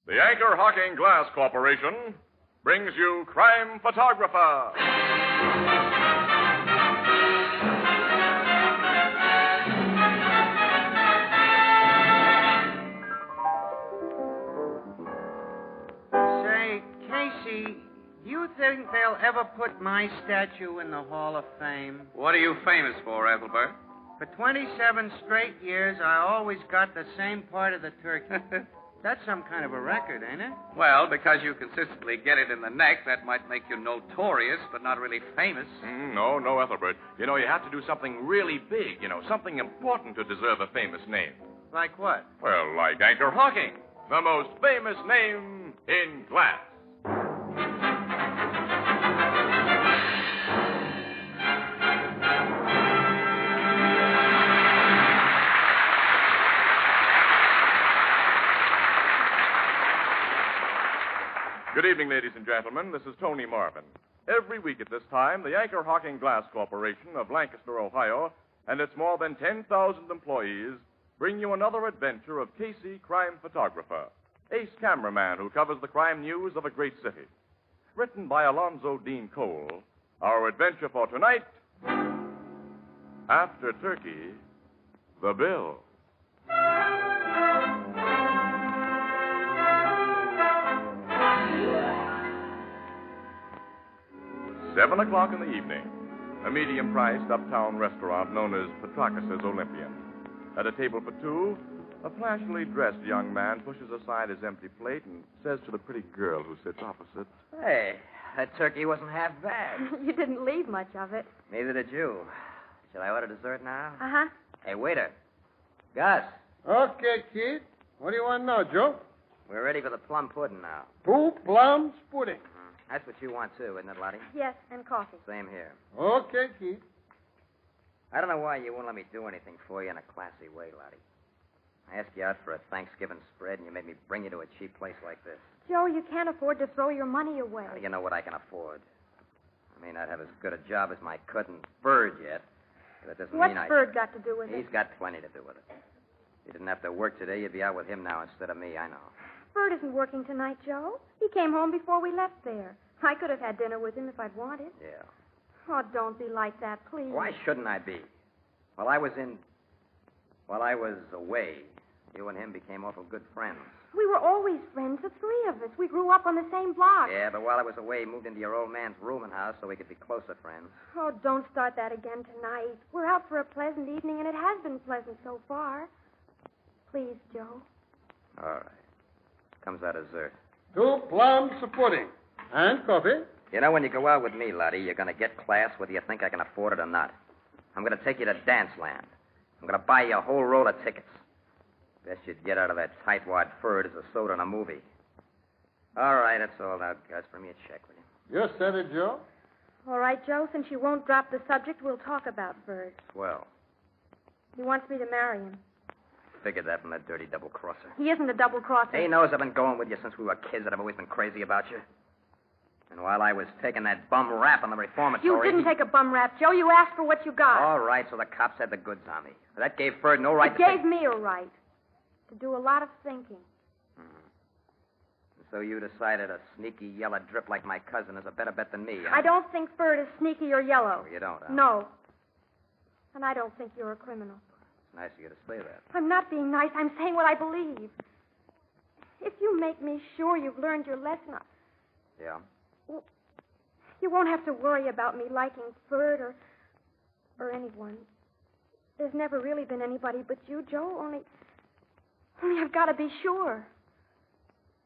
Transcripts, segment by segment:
The Anchor Hocking Glass Corporation brings you Crime Photographer. Say, Casey, do you think they'll ever put my statue in the Hall of Fame? What are you famous for, Ethelbert? For 27 straight years, I always got the same part of the turkey. That's some kind of a record, ain't it? Well, because you consistently get it in the neck, that might make you notorious, but not really famous. No, Ethelbert. You have to do something really big, something important to deserve a famous name. Like what? Well, like Anchor Hocking, the most famous name in glass. Good evening, ladies and gentlemen. This is Tony Marvin. Every week at this time, the Anchor Hocking Glass Corporation of Lancaster, Ohio, and its more than 10,000 employees bring you another adventure of Casey, crime photographer, ace cameraman who covers the crime news of a great city. Written by Alonzo Dean Cole, our adventure for tonight, After Turkey, the Bill. 7 o'clock in the evening, a medium-priced uptown restaurant known as Petrakis' Olympian. At a table for two, a flashily dressed young man pushes aside his empty plate and says to the pretty girl who sits opposite, Hey, that turkey wasn't half bad. You didn't leave much of it. Neither did you. Should I order dessert now? Uh-huh. Hey, waiter. Gus, Okay, kid. What do you want now, Joe? we're ready for the plum pudding now. 2 plums pudding. That's what you want, too, isn't it, Lottie? Yes, and coffee. Same here. Okay, kid. I don't know why you won't let me do anything for you in a classy way, Lottie. I asked you out for a Thanksgiving spread, and you made me bring you to a cheap place like this. Joe, you can't afford to throw your money away. How do you know what I can afford? I may not have as good a job as my cousin Bird yet, but that doesn't What's mean Bird got to do with it? He's got plenty to do with it. If you didn't have to work today, you'd be out with him now instead of me, I know. Bird isn't working tonight, Joe. He came home before we left there. I could have had dinner with him if I'd wanted. Yeah. Oh, don't be like that, please. Why shouldn't I be? While I was away, you and him became awful good friends. We were always friends, the three of us. We grew up on the same block. Yeah, but while I was away, he moved into your old man's rooming house so we could be closer friends. Oh, don't start that again tonight. We're out for a pleasant evening, and it has been pleasant so far. Please, Joe. All right. Comes out dessert. 2 plums pudding. And coffee. You know, when you go out with me, Lottie, you're going to get class whether you think I can afford it or not. I'm going to take you to Danceland. I'm going to buy you a whole roll of tickets. Best you'd get out of that tightwad fur is a soda and a movie. All right, that's all now, Gus. Bring me a check, will you? You said it, Joe. All right, Joe, since you won't drop the subject, we'll talk about Bird. Swell. He wants me to marry him. Figured that from that dirty double-crosser. He isn't a double-crosser. He knows I've been going with you since we were kids, that I've always been crazy about you. And while I was taking that bum rap on the reformatory... You didn't take a bum rap, Joe. You asked for what you got. All right, so the cops had the goods on me. That gave Bird no right It to... gave me a right to do a lot of thinking. And so you decided a sneaky yellow drip like my cousin is a better bet than me, huh? I don't think Bird is sneaky or yellow. Oh, you don't, huh? No. And I don't think you're a criminal. It's nice of you to say that. I'm not being nice. I'm saying what I believe. If you make me sure you've learned your lesson, Yeah? well, you won't have to worry about me liking Bird or anyone. There's never really been anybody but you, Joe. Only I've got to be sure.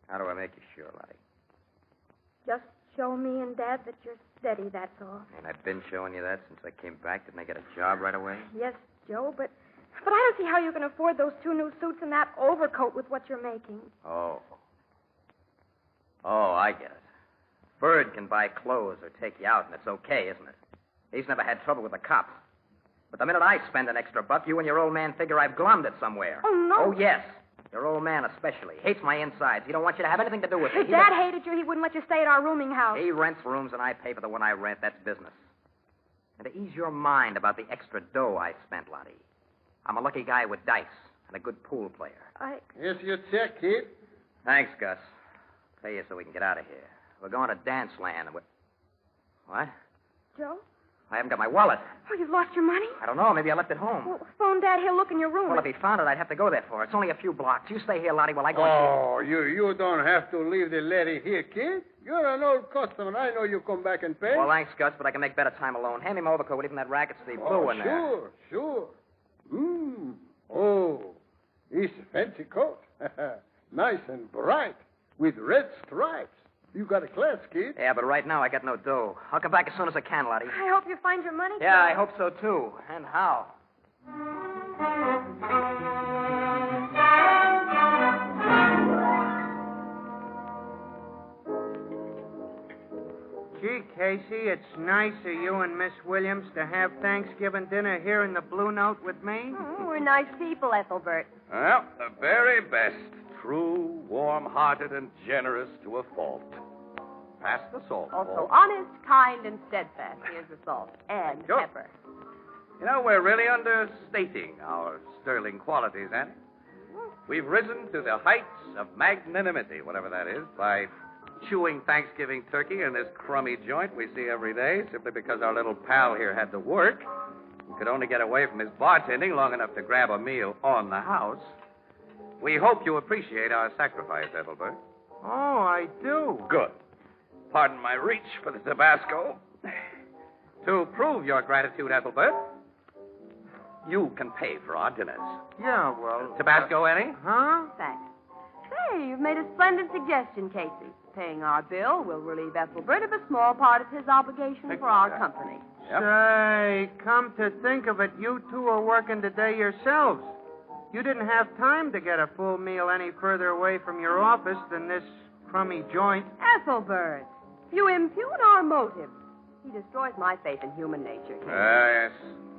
How do I make you sure, Lottie? Just show me and Dad that you're steady, that's all. And I've been showing you that since I came back. Didn't I get a job right away? Yes, Joe, but I don't see how you can afford those 2 new suits and that overcoat with what you're making. Oh, I get it. Bird can buy clothes or take you out, and it's okay, isn't it? He's never had trouble with the cops. But the minute I spend an extra buck, you and your old man figure I've glommed it somewhere. Oh, no. Oh, yes. Your old man especially. Hates my insides. He don't want you to have anything to do with it. If Dad hated you, he wouldn't let you stay at our rooming house. He rents rooms and I pay for the one I rent. That's business. And to ease your mind about the extra dough I spent, Lottie, I'm a lucky guy with dice and a good pool player. Here's your check, kid. Thanks, Gus. Pay you so we can get out of here. We're going to dance land. What? Joe? I haven't got my wallet. Oh, you've lost your money? I don't know. Maybe I left it home. Well, phone Dad. He'll look in your room. Well, if he found it, I'd have to go there for it. It's only a few blocks. You stay here, Lottie, while I go Oh, you don't have to leave the lady here, kid. You're an old customer. I know you come back and pay. Well, thanks, Gus, but I can make better time alone. Hand me my overcoat, even that racket sleeve blue in there. Sure. Oh, it's a fancy coat. Nice and bright with red stripes. You got a class, kid. Yeah, but right now I got no dough. I'll come back as soon as I can, Lottie. I hope you find your money. Yeah, Joe. I hope so, too. And how? Gee, Casey, it's nice of you and Miss Williams to have Thanksgiving dinner here in the Blue Note with me. Oh, we're nice people, Ethelbert. Well, the very best. True, warm-hearted, and generous to a fault. Pass the salt. Also Paul. honest, kind, and steadfast. Here's the salt. And Sure. pepper. You know, we're really understating our sterling qualities, Annie. We've risen to the heights of magnanimity, whatever that is, by chewing Thanksgiving turkey in this crummy joint we see every day, simply because our little pal here had to work. He could only get away from his bartending long enough to grab a meal on the house. We hope you appreciate our sacrifice, Ethelbert. Oh, I do. Good. Pardon my reach for the Tabasco. To prove your gratitude, Ethelbert, you can pay for our dinners. Yeah, well... Tabasco, Annie? Huh? Thanks. Hey, you've made a splendid suggestion, Casey. Paying our bill will relieve Ethelbert of a small part of his obligation for our company. Yep. Say, come to think of it, you two are working today yourselves. You didn't have time to get a full meal any further away from your office than this crummy joint. Ethelbert, you impugn our motives. He destroys my faith in human nature. Yes.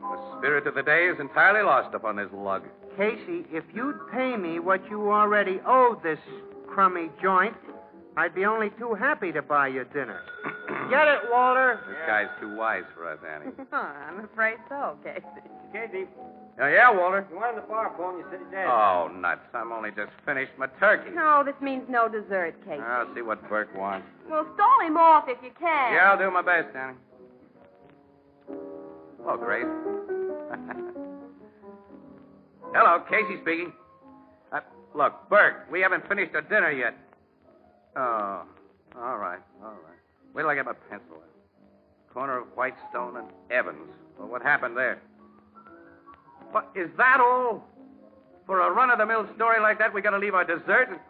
The spirit of the day is entirely lost upon this lug. Casey, if you'd pay me what you already owe this crummy joint, I'd be only too happy to buy you dinner. Get it, Walter? This guy's too wise for us, Annie. I'm afraid so, Casey. Casey, Oh, yeah, Walter? you wanted the bar phone, you said it dead. Oh, nuts. I'm only just finished my turkey. No, this means no dessert, Casey. I'll see what Burke wants. Well, stall him off if you can. Yeah, I'll do my best, Annie. Oh, Grace. Hello, Casey speaking. Look, Burke, we haven't finished our dinner yet. Oh, all right. Wait till I get my pencil. Corner of Whitestone and Evans. Well, what happened there? What, is that all? For a run-of-the-mill story like that, we got to leave our dessert?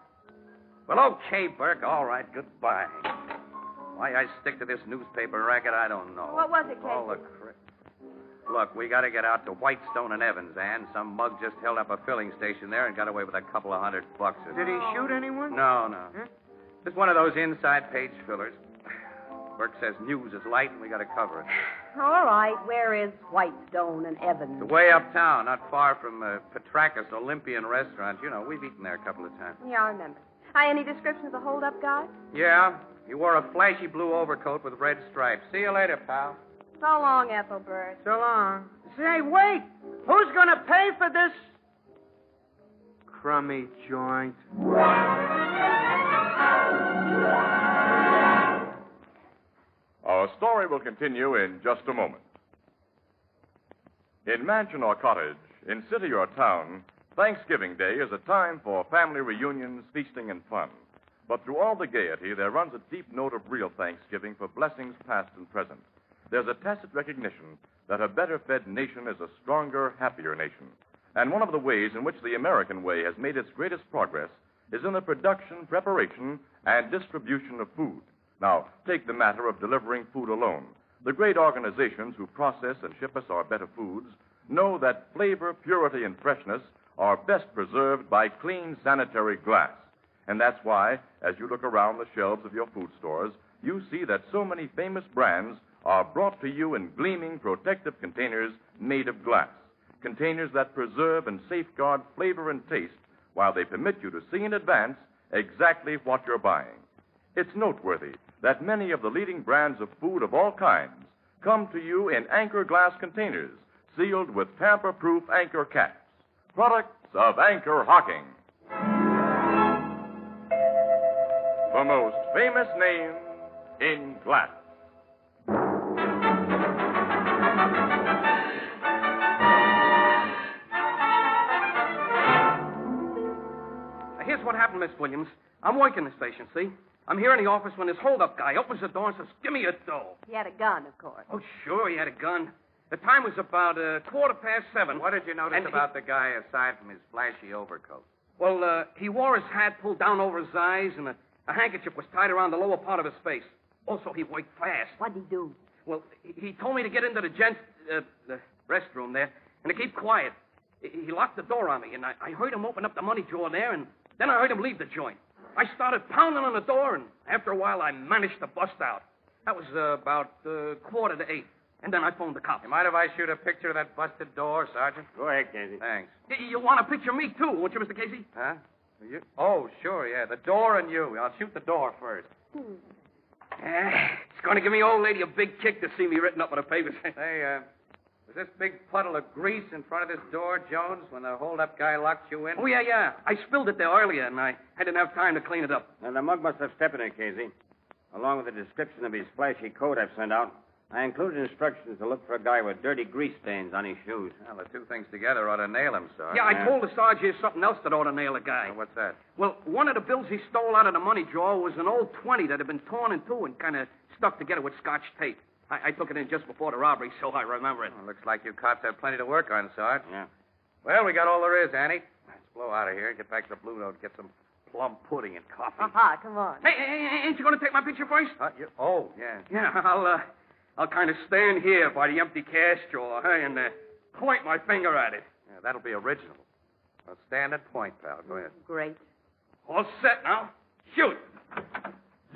Well, okay, Burke, all right, goodbye. Why I stick to this newspaper racket, I don't know. What was it, Casey? All the Look, we got to get out to Whitestone and Evans, Ann. Some mug just held up a filling station there and got away with a couple of $100. Did he shoot anyone? No. Huh? Just one of those inside page fillers. Burke says news is light and we got to cover it. All right, where is Whitestone and Evans? It's way uptown, not far from Petrakis Olympian Restaurant. You know, we've eaten there a couple of times. Yeah, I remember. Any description of the hold-up guy? Yeah, he wore a flashy blue overcoat with red stripes. See you later, pal. So long, Ethelbert. So long. Say, wait! Who's going to pay for this crummy joint? Our story will continue in just a moment. In mansion or cottage, in city or town, Thanksgiving Day is a time for family reunions, feasting, and fun. But through all the gaiety, there runs a deep note of real thanksgiving for blessings past and present. There's a tacit recognition that a better-fed nation is a stronger, happier nation. And one of the ways in which the American way has made its greatest progress is in the production, preparation, and distribution of food. Now, take the matter of delivering food alone. The great organizations who process and ship us our better foods know that flavor, purity, and freshness are best preserved by clean, sanitary glass. And that's why, as you look around the shelves of your food stores, you see that so many famous brands are brought to you in gleaming, protective containers made of glass. Containers that preserve and safeguard flavor and taste while they permit you to see in advance exactly what you're buying. It's noteworthy that many of the leading brands of food of all kinds come to you in Anchor glass containers sealed with tamper-proof Anchor caps. Products of Anchor Hocking. the most famous names in glass. Here's what happened, Miss Williams. I'm working the station, see? I'm here in the office when this hold-up guy opens the door and says, "Give me your dough." He had a gun, of course. Oh, sure, he had a gun. The time was about 7:15. What did you notice about the guy aside from his flashy overcoat? Well, he wore his hat pulled down over his eyes, and a handkerchief was tied around the lower part of his face. Also, he worked fast. What'd he do? Well, he told me to get into the gents' the restroom there and to keep quiet. He locked the door on me, and I heard him open up the money drawer there, and then I heard him leave the joint. I started pounding on the door, and after a while, I managed to bust out. That was about 7:45, and then I phoned the cops. You mind if I shoot a picture of that busted door, Sergeant? Go ahead, Casey. Thanks. You want to picture me, too, won't you, Mr. Casey? Huh? You? Oh, sure, yeah. The door and you. I'll shoot the door first. It's going to give me old lady a big kick to see me written up on the papers. Hey, was this big puddle of grease in front of this door, Jones, when the hold-up guy locked you in? Oh, yeah. I spilled it there earlier, and I didn't have time to clean it up. Now, the mug must have stepped in it, Casey. Along with the description of his flashy coat I've sent out, I included instructions to look for a guy with dirty grease stains on his shoes. Well, the two things together ought to nail him, Sergeant. Yeah, I told the Sarge here's something else that ought to nail a guy. Well, what's that? Well, one of the bills he stole out of the money drawer was an old 20 that had been torn in two and kind of stuck together with Scotch tape. I took it in just before the robbery, so I remember it. Well, looks like you cops have plenty to work on, Sarge. Yeah. Well, we got all there is, Annie. Let's blow out of here and get back to the Blue Note, get some plum pudding and coffee. Aha, come on. Hey, ain't you going to take my picture first? Oh, yeah. Yeah, I'll kind of stand here by the empty cash drawer, hey, and point my finger at it. Yeah, that'll be original. Well, stand at point, pal. Go ahead. Great. All set now. Shoot.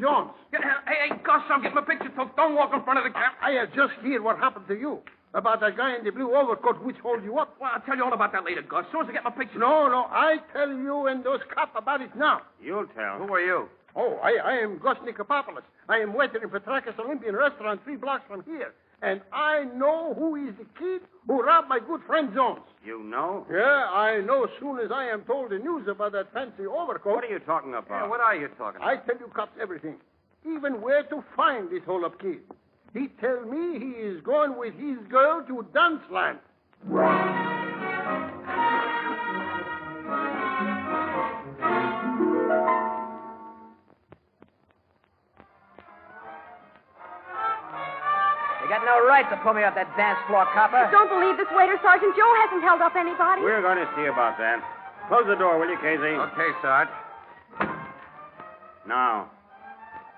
Jones, Hey, Gus, I'm getting my picture took. Don't walk in front of the camera. I have just heard what happened to you. About that guy in the blue overcoat which hold you up. Well, I'll tell you all about that later, Gus. As soon as I get my picture. No, I tell you and those cops about it now. You'll tell. Who are you? Oh, I am Gus Nikopopoulos. I am waiter in Petrakis Olympian restaurant 3 blocks from here. And I know who is the kid who robbed my good friend Jones. You know? Yeah, I know as soon as I am told the news about that fancy overcoat. What are you talking about? Yeah, what are you talking about? I tell you cops everything. Even where to find this hold-up kid. He tell me he is going with his girl to Dunceland. You got no right to pull me off that dance floor, copper. Don't believe this waiter, Sergeant Joe hasn't held up anybody. We're going to see about that. Close the door, will you, Casey? Okay, Sarge. Now,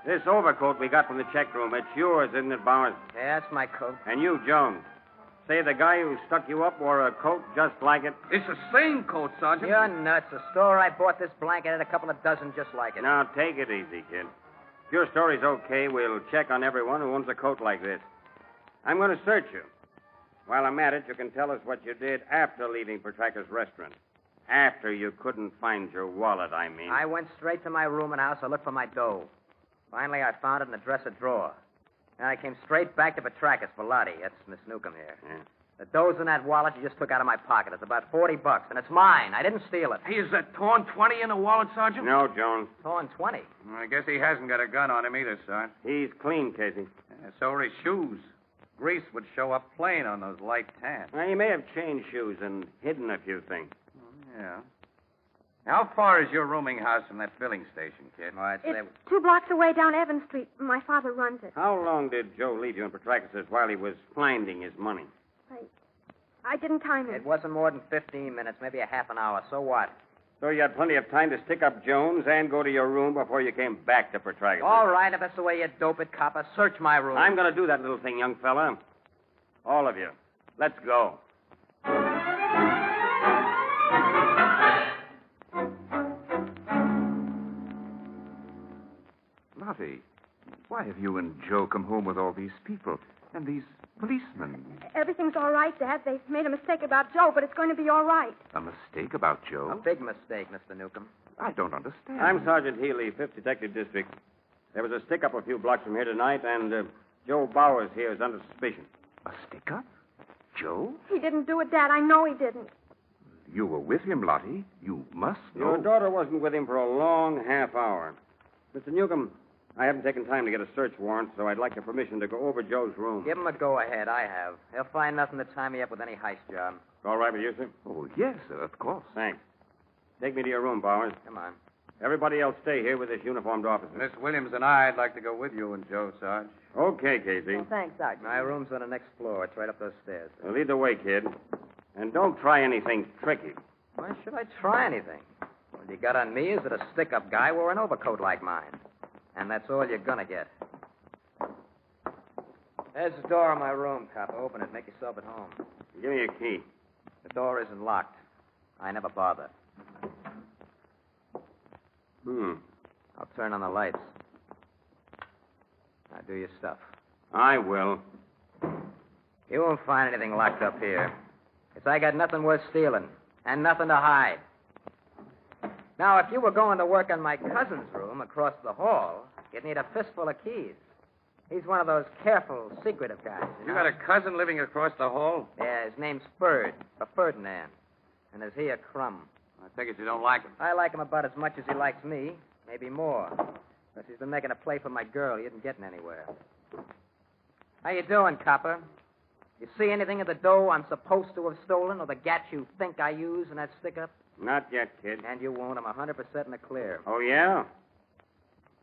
this overcoat we got from the check room, it's yours, isn't it, Bowers? Yeah, that's my coat. And you, Jones. Say the guy who stuck you up wore a coat just like it? It's the same coat, Sergeant. You're nuts. The store I bought this blanket had a couple of dozen just like it. Now, take it easy, kid. If your story's okay, we'll check on everyone who owns a coat like this. I'm going to search you. While I'm at it, you can tell us what you did after leaving Petraka's restaurant. After you couldn't find your wallet, I mean. I went straight to my room and house. I looked for my dough. Finally, I found it in the dresser drawer. And I came straight back to Petrakis for Lottie. That's Miss Newcomb here. Yeah. The dough's in that wallet you just took out of my pocket. It's about $40, and it's mine. I didn't steal it. Hey, is that torn 20 in the wallet, Sergeant? No, Jones. Torn 20. Well, I guess he hasn't got a gun on him either, Sarge. He's clean, Casey. Yeah, so are his shoes. Grease would show up plain on those light tans. Well, he may have changed shoes and hidden a few things. Yeah. How far is your rooming house from that filling station, kid? Oh, I'd say... It's 2 blocks away down Evans Street. My father runs it. How long did Joe leave you in Petrakis while he was finding his money? I didn't time it. It wasn't more than 15 minutes, maybe a half an hour. So what? So you had plenty of time to stick up Jones and go to your room before you came back to Petrakis. All right, if that's the way you dope it, copper, search my room. I'm going to do that little thing, young fella. All of you. Let's go. Lottie, why have you and Joe come home with all these people and these policemen? Everything's all right, Dad. They've made a mistake about Joe, but it's going to be all right. A mistake about A Joe? big mistake, Mr. Newcomb. I don't understand. I'm Sergeant Healy, 5th Detective District. There was a stick-up a few blocks from here tonight, and Joe Bowers here is under suspicion. A stick-up? Joe? He didn't do it, Dad. I know he didn't. You were with him, Lottie. You must know. Your daughter wasn't with him for a long half hour. Mr. Newcomb, I haven't taken time to get a search warrant, so I'd like your permission to go over Joe's room. Give him a go-ahead. I have. He'll find nothing to tie me up with any heist job. All right with you, sir? Oh, yes, sir, of course. Thanks. Take me to your room, Bowers. Come on. Everybody else stay here with this uniformed officer. Miss Williams and I'd like to go with you and Joe, Sarge. Okay, Casey. Oh, thanks, Archie. My room's on the next floor. It's right up those stairs. Well, lead the way, kid. And don't try anything tricky. Why should I try anything? All you got on me is that a stick-up guy wore an overcoat like mine. And that's all you're gonna get. There's the door of my room, cop. Open it. Make yourself at home. Give me your key. The door isn't locked. I never bother. I'll turn on the lights. Now do your stuff. I will. You won't find anything locked up here. 'Cause I got nothing worth stealing. And nothing to hide. Now, if you were going to work on my cousin's room across the hall, you'd need a fistful of keys. He's one of those careful, secretive guys. You got a cousin living across the hall? Yeah, his name's Ferd, or Ferdinand. And is he a crumb? I take it you don't like him. I like him about as much as he likes me, maybe more. But he's been making a play for my girl. He isn't getting anywhere. How you doing, copper? You see anything of the dough I'm supposed to have stolen, or the gat you think I use in that stick-up? Not yet, kid. And you won't. I'm 100% in the clear. Oh, yeah?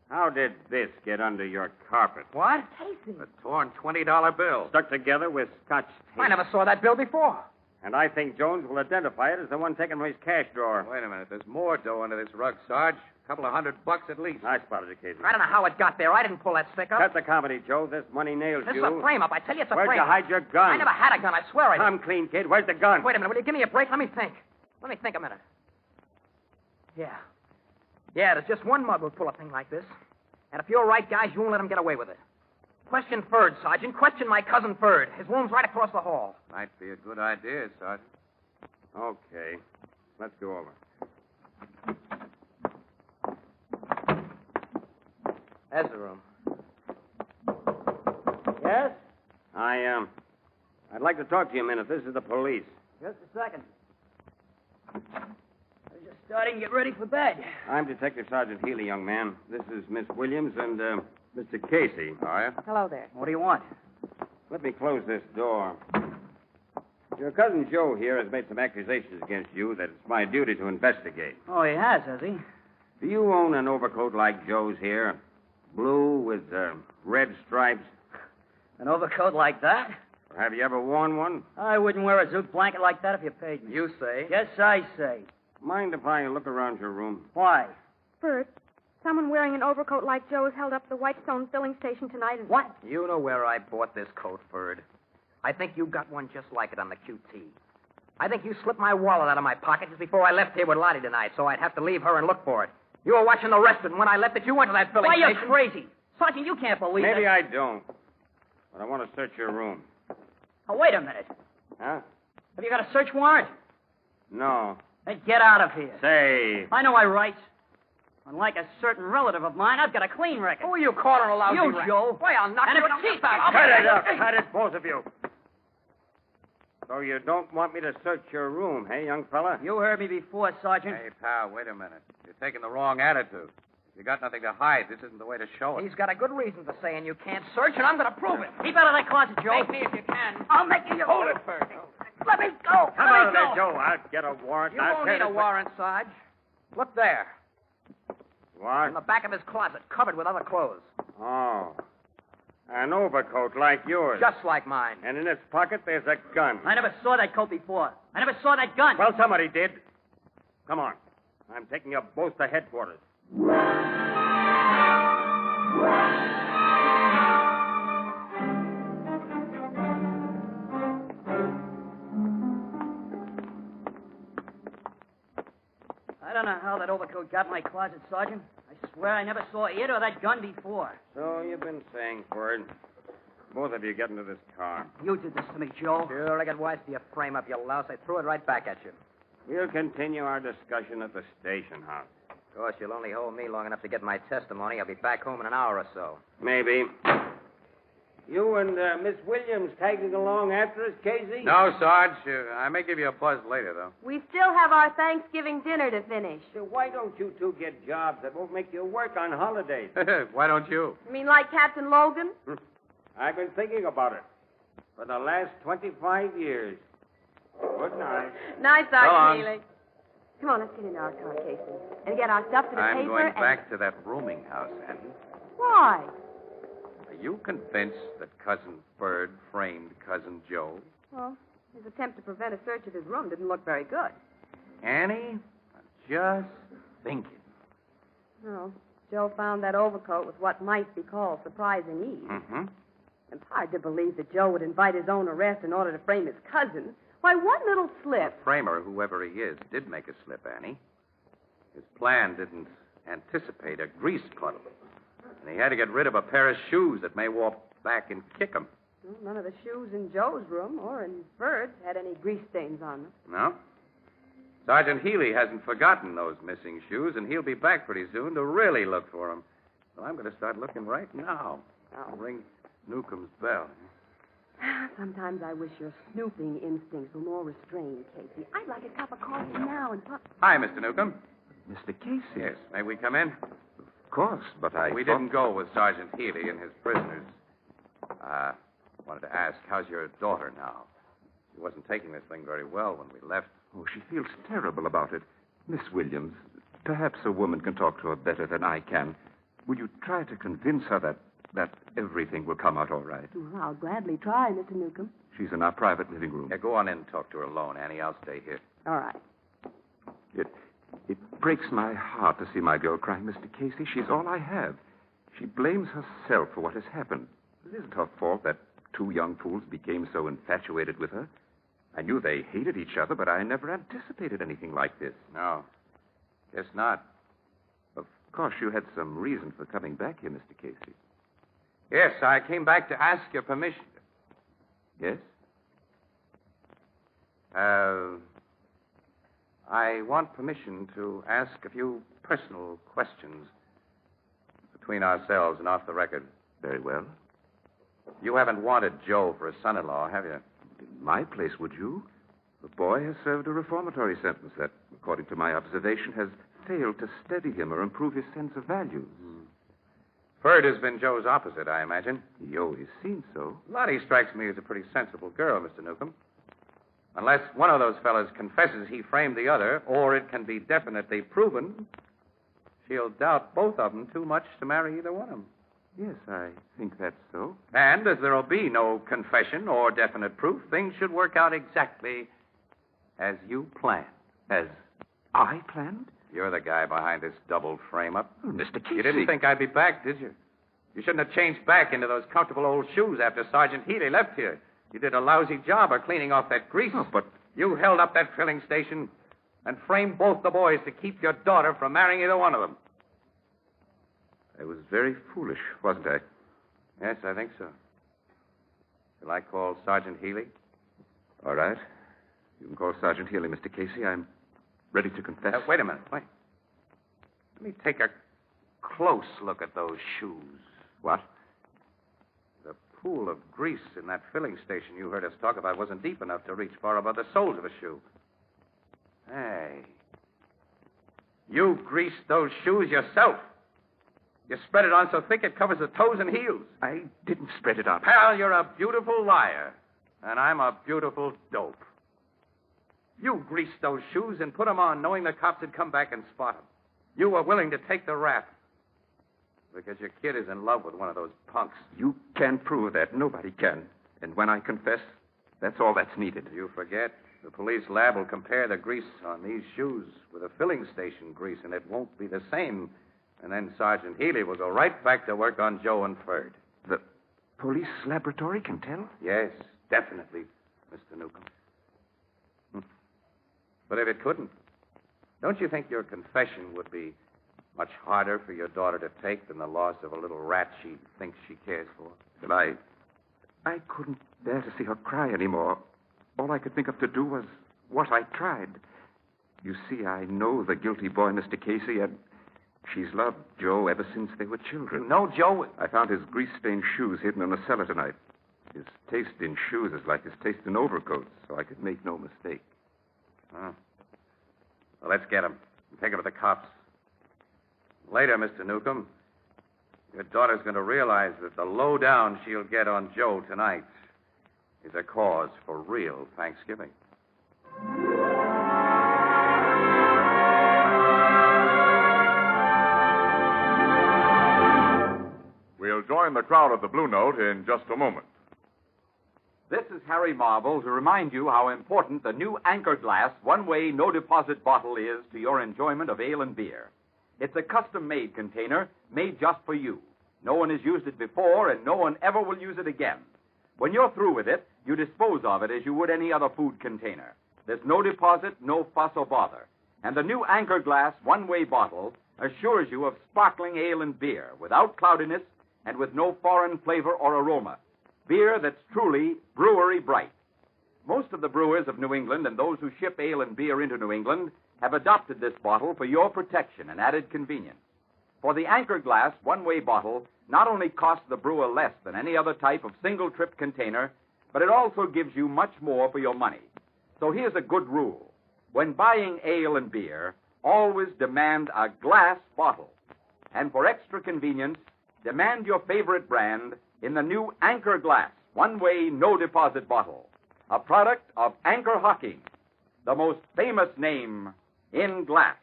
How did this get under your carpet? What? Casey. A torn $20 bill. Stuck together with scotch tape. I never saw that bill before. And I think Jones will identify it as the one taken from his cash drawer. Wait a minute. There's more dough under this rug, Sarge. A couple of $100 at least. I spotted it, Casey. I don't know how it got there. I didn't pull that stick-up. Cut the comedy, Joe. This money nails This you. is a frame-up. I tell you, it's a Where'd frame-up. you hide your gun? I never had a gun. I swear I did. Come clean, kid. Where's the gun? Wait a minute. Will you give me a break? Let me think. Let me think a minute. Yeah, there's just one mug who'll pull a thing like this. And if you're right, guys, you won't let him get away with it. Question Ferd, Sergeant. Question my cousin Ferd. His room's right across the hall. Might be a good idea, Sergeant. Okay. Let's go over. There's the room. Yes? I'd like to talk to you a minute. This is the police. Just a second. We're just starting to get ready for bed. I'm Detective Sergeant Healy, young man. This is Miss Williams and, Mr. Casey. Are you? Hello there. What do you want? Let me close this door. Your cousin Joe here has made some accusations against you that it's my duty to investigate. Oh, he has he? Do you own an overcoat like Joe's here? Blue with red stripes? An overcoat like that? Or have you ever worn one? I wouldn't wear a zoot blanket like that if you paid me. You say? Yes, I say. Mind if I look around your room? Why? Bert, someone wearing an overcoat like Joe's held up at the Whitestone filling station tonight. And... What? You know where I bought this coat, Ferd. I think you got one just like it on the QT. I think you slipped my wallet out of my pocket just before I left here with Lottie tonight, so I'd have to leave her and look for it. You were watching the restaurant, and when I left it, you went to that filling Why, station. you're crazy. Sergeant, you can't believe Maybe that. I don't. But I want to search your room. Oh, wait a minute. Huh? Have you got a search warrant? No. Then get out of here. Say. I know my rights. Unlike a certain relative of mine, I've got a clean record. Who are you calling a lousy You, rat? Joe. Why, I'll knock And your if- teeth out. Cut it up. Cut it, both of you. So you don't want me to search your room, hey, young fella? You heard me before, Sergeant. Hey, pal, wait a minute. You're taking the wrong attitude. If you got nothing to hide, this isn't the way to show it. He's got a good reason for saying you can't search, and I'm going to prove it. Keep out of that closet, Joe. Make me if you can. I'll make you. Hold it first. Let me go. Come Let me out of there, go. Joe. I'll get a warrant. You I'll won't tell need a this- warrant, Sarge. Look there. What? In the back of his closet, covered with other clothes. Oh. An overcoat like yours. Just like mine. And in its pocket, there's a gun. I never saw that coat before. I never saw that gun. Well, somebody did. Come on. I'm taking you both to headquarters. I don't know how that overcoat got in my closet, Sergeant. I swear I never saw it or that gun before. So you've been saying for it. Both of you get into this car. You did this to me, Joe. Sure, I got wise to your frame-up, you louse. I threw it right back at you. We'll continue our discussion at the station house. Of course, you'll only hold me long enough to get my testimony. I'll be back home in an hour or so. Maybe. You and Miss Williams tagging along after us, Casey? No, Sarge. I may give you a buzz later, though. We still have our Thanksgiving dinner to finish. So why don't you two get jobs that won't make you work on holidays? Why don't you? You mean like Captain Logan? I've been thinking about it for the last 25 years. Good night. Night, So long. Sergeant Healy. Come on, let's get in our car, Casey, and get our stuff to the I'm paper. going and... back to that rooming house, Andy. Why? Are you convinced that Cousin Bird framed Cousin Joe? Well, his attempt to prevent a search of his room didn't look very good. Annie, I'm just thinking. No, Joe found that overcoat with what might be called surprising ease. Mm-hmm. It's hard to believe that Joe would invite his own arrest in order to frame his cousin. Why, one little slip. The framer, whoever he is, did make a slip, Annie. His plan didn't anticipate a grease puddle. And he had to get rid of a pair of shoes that may walk back and kick him. Well, none of the shoes in Joe's room or in Bird's had any grease stains on them. No? Sergeant Healy hasn't forgotten those missing shoes, and he'll be back pretty soon to really look for them. So I'm going to start looking right now. I'll ring Newcomb's bell. Sometimes I wish your snooping instincts were more restrained, Casey. I'd like a cup of coffee now and pop... Hi, Mr. Newcomb. Mr. Casey? Yes, may we come in? Of course, but We didn't go with Sergeant Healy and his prisoners. Wanted to ask, how's your daughter now? She wasn't taking this thing very well when we left. Oh, she feels terrible about it. Miss Williams, perhaps a woman can talk to her better than I can. Will you try to convince her that everything will come out all right? Well, I'll gladly try, Mr. Newcomb. She's in our private living room. Yeah, go on in and talk to her alone, Annie. I'll stay here. All right. It breaks my heart to see my girl crying, Mr. Casey. She's all I have. She blames herself for what has happened. It isn't her fault that two young fools became so infatuated with her. I knew they hated each other, but I never anticipated anything like this. No, guess not. Of course, you had some reason for coming back here, Mr. Casey. Yes, I came back to ask your permission. Yes? I want permission to ask a few personal questions between ourselves and off the record. Very well. You haven't wanted Joe for a son-in-law, have you? In my place, would you? The boy has served a reformatory sentence that, according to my observation, has failed to steady him or improve his sense of values. Ferd has been Joe's opposite, I imagine. He always seemed so. Lottie strikes me as a pretty sensible girl, Mr. Newcomb. Unless one of those fellas confesses he framed the other, or it can be definitely proven, she'll doubt both of them too much to marry either one of them. Yes, I think that's so. And as there'll be no confession or definite proof, things should work out exactly as you planned. As I planned? You're the guy behind this double frame-up. Oh, Mr. Casey. You didn't think I'd be back, did you? You shouldn't have changed back into those comfortable old shoes after Sergeant Healy left here. You did a lousy job of cleaning off that grease. Oh, but... You held up that filling station and framed both the boys to keep your daughter from marrying either one of them. I was very foolish, wasn't I? Yes, I think so. Shall I call Sergeant Healy? All right. You can call Sergeant Healy, Mr. Casey. I'm ready to confess. Wait a minute. Wait. Let me take a close look at those shoes. What? The pool of grease in that filling station you heard us talk about wasn't deep enough to reach far above the soles of a shoe. Hey. You greased those shoes yourself. You spread it on so thick it covers the toes and heels. I didn't spread it out. Pal, you're a beautiful liar. And I'm a beautiful dope. You greased those shoes and put them on knowing the cops would come back and spot them. You were willing to take the rap. Because your kid is in love with one of those punks. You can't prove that. Nobody can. And when I confess, that's all that's needed. You forget. The police lab will compare the grease on these shoes with a filling station grease, and it won't be the same. And then Sergeant Healy will go right back to work on Joe and Ferd. The police laboratory can tell? Yes, definitely, Mr. Newcomb. But if it couldn't, don't you think your confession would be much harder for your daughter to take than the loss of a little rat she thinks she cares for? But I couldn't bear to see her cry anymore. All I could think of to do was what I tried. You see, I know the guilty boy, Mr. Casey, and She's loved Joe ever since they were children. You know, Joe... I found his grease-stained shoes hidden in the cellar tonight. His taste in shoes is like his taste in overcoats, so I could make no mistake. Huh. Well, let's get him and take him to the cops. Later, Mr. Newcomb, your daughter's going to realize that the lowdown she'll get on Joe tonight is a cause for real Thanksgiving. We'll join the crowd at the Blue Note in just a moment. This is Harry Marvel to remind you how important the new Anchor Glass one-way no-deposit bottle is to your enjoyment of ale and beer. It's a custom-made container made just for you. No one has used it before, and no one ever will use it again. When you're through with it, you dispose of it as you would any other food container. There's no deposit, no fuss or bother. And the new Anchor Glass one-way bottle assures you of sparkling ale and beer without cloudiness and with no foreign flavor or aroma. Beer that's truly brewery bright. Most of the brewers of New England and those who ship ale and beer into New England have adopted this bottle for your protection and added convenience. For the Anchor Glass one-way bottle not only costs the brewer less than any other type of single-trip container, but it also gives you much more for your money. So here's a good rule. When buying ale and beer, always demand a glass bottle. And for extra convenience, demand your favorite brand in the new Anchor Glass one-way no-deposit bottle, a product of Anchor Hocking, the most famous name in glass.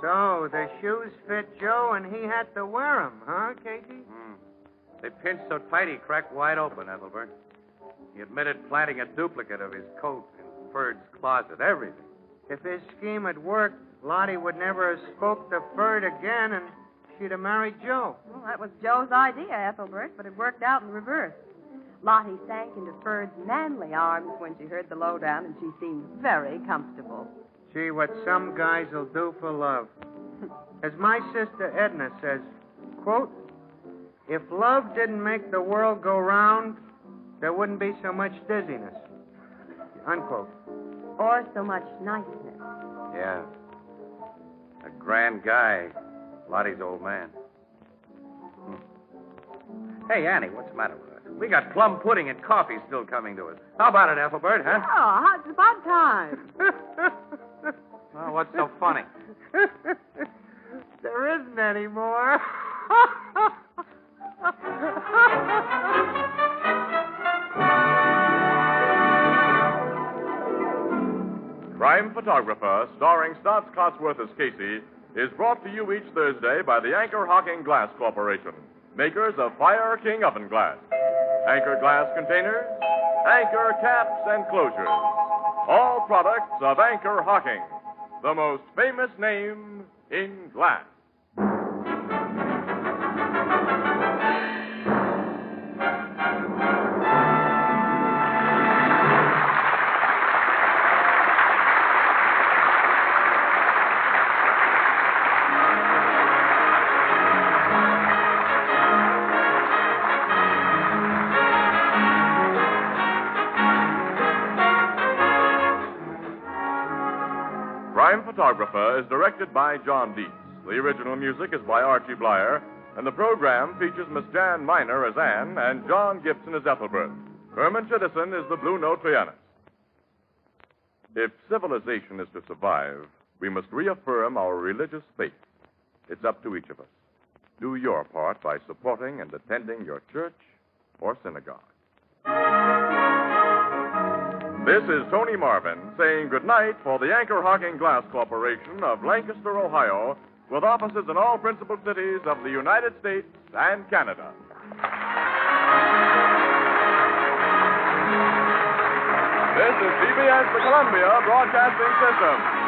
So, the shoes fit Joe and he had to wear them, huh, Casey? They pinched so tight he cracked wide open, Ethelbert. He admitted planting a duplicate of his coat in Ferd's closet, everything. If his scheme had worked, Lottie would never have spoke to Ferd again, and she'd have married Joe. Well, that was Joe's idea, Ethelbert, but it worked out in reverse. Lottie sank into Ferd's manly arms when she heard the lowdown, and she seemed very comfortable. Gee, what some guys will do for love. As my sister Edna says, quote, if love didn't make the world go round, there wouldn't be so much dizziness. Unquote. Or so much niceness. Yeah. A grand guy, Lottie's old man. Hey, Annie, what's the matter with us? We got plum pudding and coffee still coming to us. How about it, Ethelbert, huh? Oh, it's about time. Well, what's so funny? There isn't any more. Crime Photographer, starring Stotts Cotsworth as Casey, is brought to you each Thursday by the Anchor Hocking Glass Corporation, makers of Fire King oven glass, Anchor glass containers, Anchor caps and closures. All products of Anchor Hocking, the most famous name in glass. Crime Photographer is directed by John Dietz. The original music is by Archie Bleyer, and the program features Miss Jan Miner as Anne and John Gibson as Ethelbert. Herman Chittison is the Blue Note pianist. If civilization is to survive, we must reaffirm our religious faith. It's up to each of us. Do your part by supporting and attending your church or synagogue. This is Tony Marvin saying goodnight for the Anchor Hocking Glass Corporation of Lancaster, Ohio, with offices in all principal cities of the United States and Canada. This is CBS, the Columbia Broadcasting System.